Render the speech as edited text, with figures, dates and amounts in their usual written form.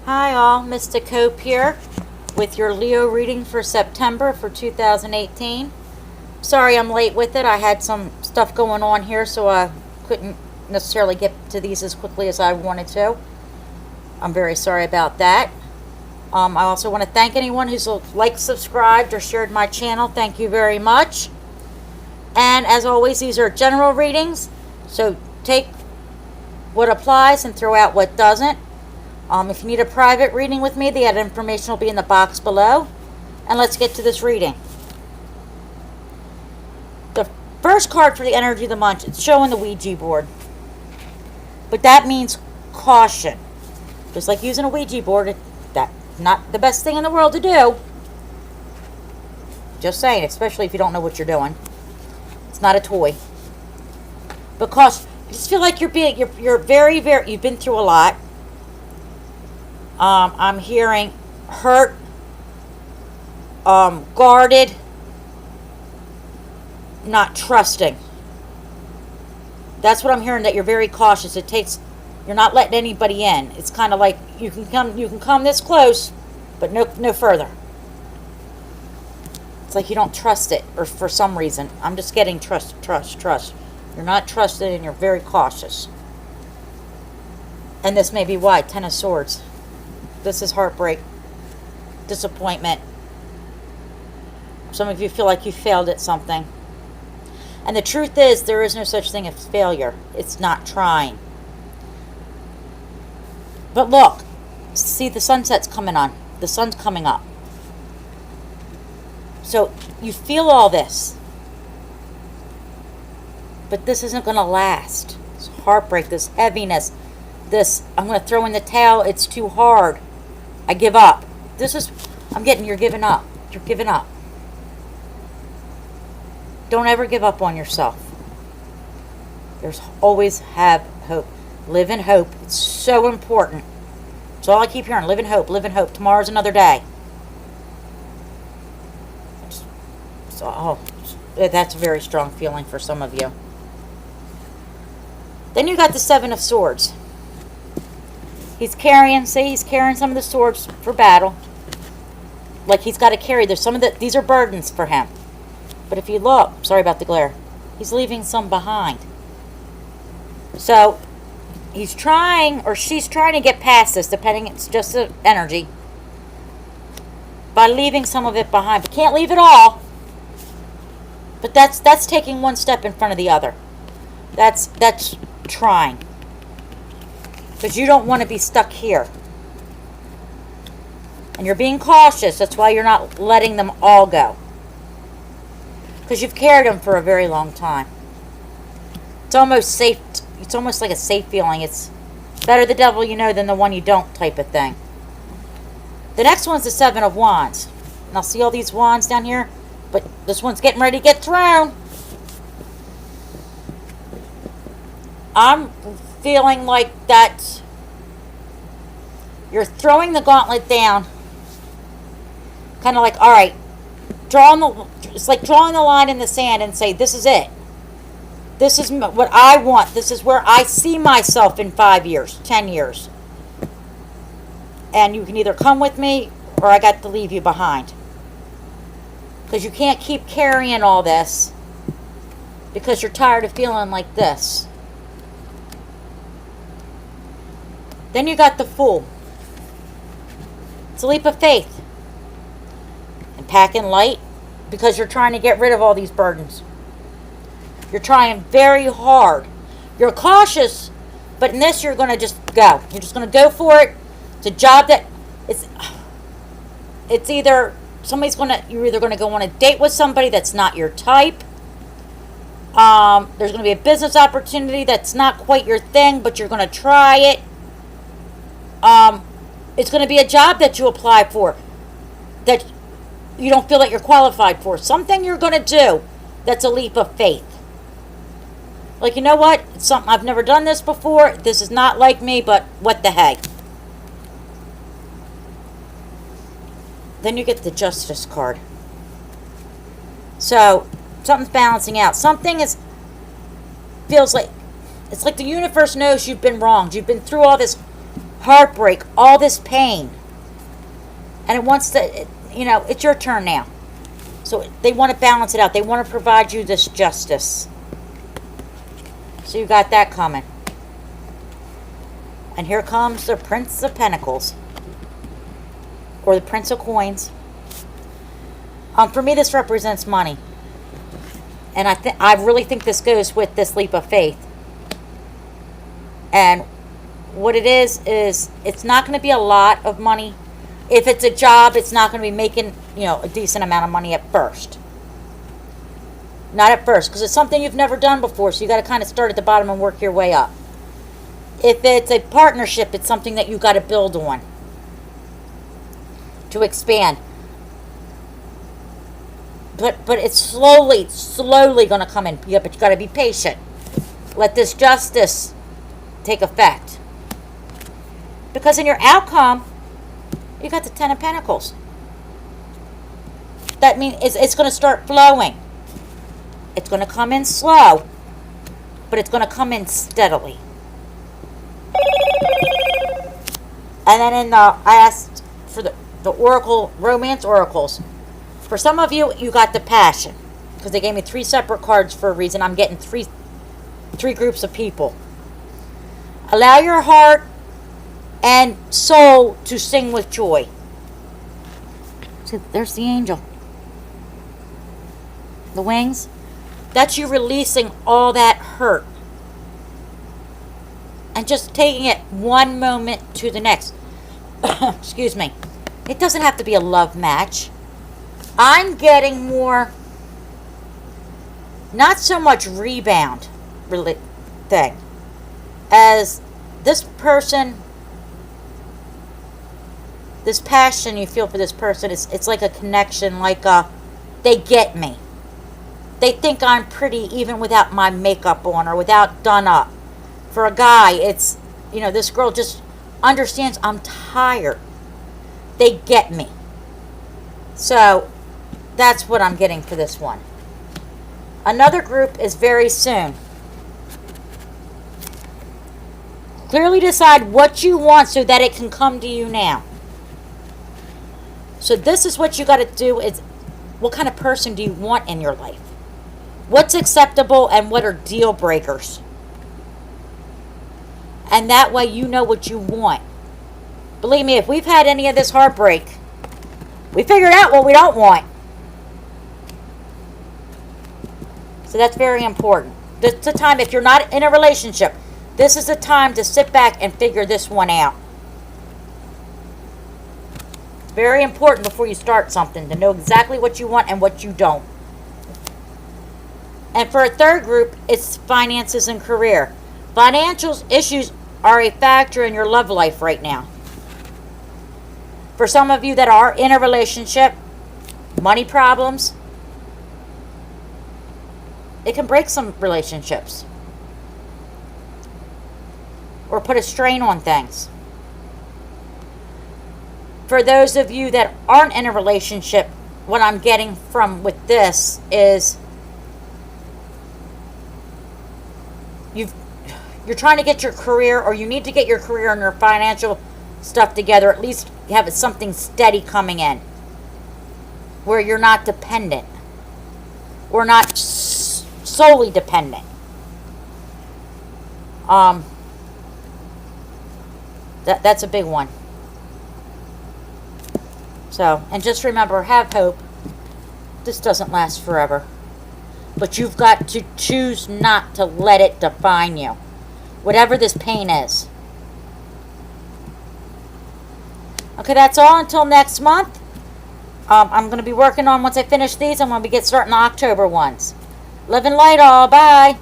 Hi all, Mystic Hope here with your Leo reading for September for 2018. Sorry I'm late with it. I had some stuff going on here, so I couldn't necessarily get to these as quickly as I wanted to. I'm very sorry about that. I also want to thank anyone who's liked, subscribed, or shared my channel. Thank you very much. And as always, these are general readings, so take what applies and throw out what doesn't. If you need a private reading with me, the information will be in the box below. And let's get to this reading. The first card for the energy of the month, it's showing the Ouija board. But that means caution. Just like using a Ouija board, that's not the best thing in the world to do. Just saying, especially if you don't know what you're doing. It's not a toy. But caution. I just feel like you've been through a lot. I'm hearing hurt, guarded, not trusting. That's what I'm hearing, that you're very cautious. You're not letting anybody in. It's kind of like you can come this close, but no further. It's like you don't trust it, or for some reason. I'm just getting trust. You're not trusted and you're very cautious. And this may be why. 10 of Swords. This is heartbreak, disappointment. Some of you feel like you failed at something. And the truth is, there is no such thing as failure. It's not trying. But look, see, the sunset's coming on. The sun's coming up. So you feel all this. But this isn't going to last. This heartbreak, this heaviness, this, I'm going to throw in the towel, it's too hard. I give up. You're giving up. You're giving up. Don't ever give up on yourself. There's always have hope. Live in hope. It's so important. That's all I keep hearing. Live in hope. Live in hope. Tomorrow's another day. That's a very strong feeling for some of you. Then you got the 7 of Swords. He's carrying some of the swords for battle. Like he's got to carry. These are burdens for him. But if you look, sorry about the glare, he's leaving some behind. So he's trying, or she's trying to get past this, depending, it's just the energy, by leaving some of it behind. But can't leave it all. But that's taking one step in front of the other. That's trying. Because you don't want to be stuck here. And you're being cautious. That's why you're not letting them all go. Because you've carried them for a very long time. It's almost safe. It's almost like a safe feeling. It's better the devil you know than the one you don't type of thing. The next one's the 7 of Wands. And I'll see all these wands down here. But this one's getting ready to get thrown. I'm feeling like that you're throwing the gauntlet down, kind of like, all right, it's like drawing the line in the sand and say, this is it. This is what I want. This is where I see myself in 5 years, 10 years. And you can either come with me or I got to leave you behind. Because you can't keep carrying all this because you're tired of feeling like this. Then you got the Fool. It's a leap of faith. And packing light because you're trying to get rid of all these burdens. You're trying very hard. You're cautious, but in this you're going to just go. You're just going to go for it. It's a job that it's either you're either going to go on a date with somebody that's not your type. There's going to be a business opportunity that's not quite your thing, but you're going to try it. It's going to be a job that you apply for that you don't feel that you're qualified for. Something you're going to do that's a leap of faith. Like, you know what? It's something I've never done this before. This is not like me, but what the heck? Then you get the Justice card. So, something's balancing out. Feels like, it's like the universe knows you've been wronged. You've been through all this heartbreak, all this pain. And it wants to, it's your turn now. So they want to balance it out. They want to provide you this justice. So you got that coming. And here comes the Prince of Pentacles. Or the Prince of Coins. For me, this represents money. And I really think this goes with this leap of faith. And what it is it's not going to be a lot of money. If it's a job, it's not going to be making, a decent amount of money at first. Not at first, because it's something you've never done before, so you got to kind of start at the bottom and work your way up. If it's a partnership, it's something that you got to build on to expand. But it's slowly going to come in. Yeah, but you got to be patient. Let this justice take effect. Because in your outcome, you got the Ten of Pentacles. That means it's going to start flowing. It's going to come in slow, but it's going to come in steadily. And then I asked for the oracle, romance oracles. For some of you, you got the passion. Because they gave me 3 separate cards for a reason. I'm getting three groups of people. Allow your heart and soul to sing with joy. See, there's the angel. The wings. That's you releasing all that hurt. And just taking it one moment to the next. Excuse me. It doesn't have to be a love match. I'm getting more, not so much rebound thing, as this person, this passion you feel for this person, it's like a connection, like they get me. They think I'm pretty even without my makeup on or without done up. For a guy, it's, this girl just understands I'm tired. They get me. So that's what I'm getting for this one. Another group is very soon. Clearly decide what you want so that it can come to you now. So this is what you got to do, is what kind of person do you want in your life? What's acceptable and what are deal breakers? And that way you know what you want. Believe me, if we've had any of this heartbreak, we figured out what we don't want. So that's very important. This is the time, if you're not in a relationship, this is the time to sit back and figure this one out. It's very important before you start something to know exactly what you want and what you don't. And for a third group, it's finances and career. Financial issues are a factor in your love life right now. For some of you that are in a relationship, money problems, it can break some relationships or put a strain on things. For those of you that aren't in a relationship, what I'm getting from with this is you're trying to get your career, or you need to get your career and your financial stuff together, at least have something steady coming in where you're not dependent or not solely dependent. That's a big one. So, and just remember, have hope. This doesn't last forever. But you've got to choose not to let it define you. Whatever this pain is. Okay, that's all until next month. I'm going to be working on, once I finish these, I'm going to get starting the October ones. Live and light all. Bye.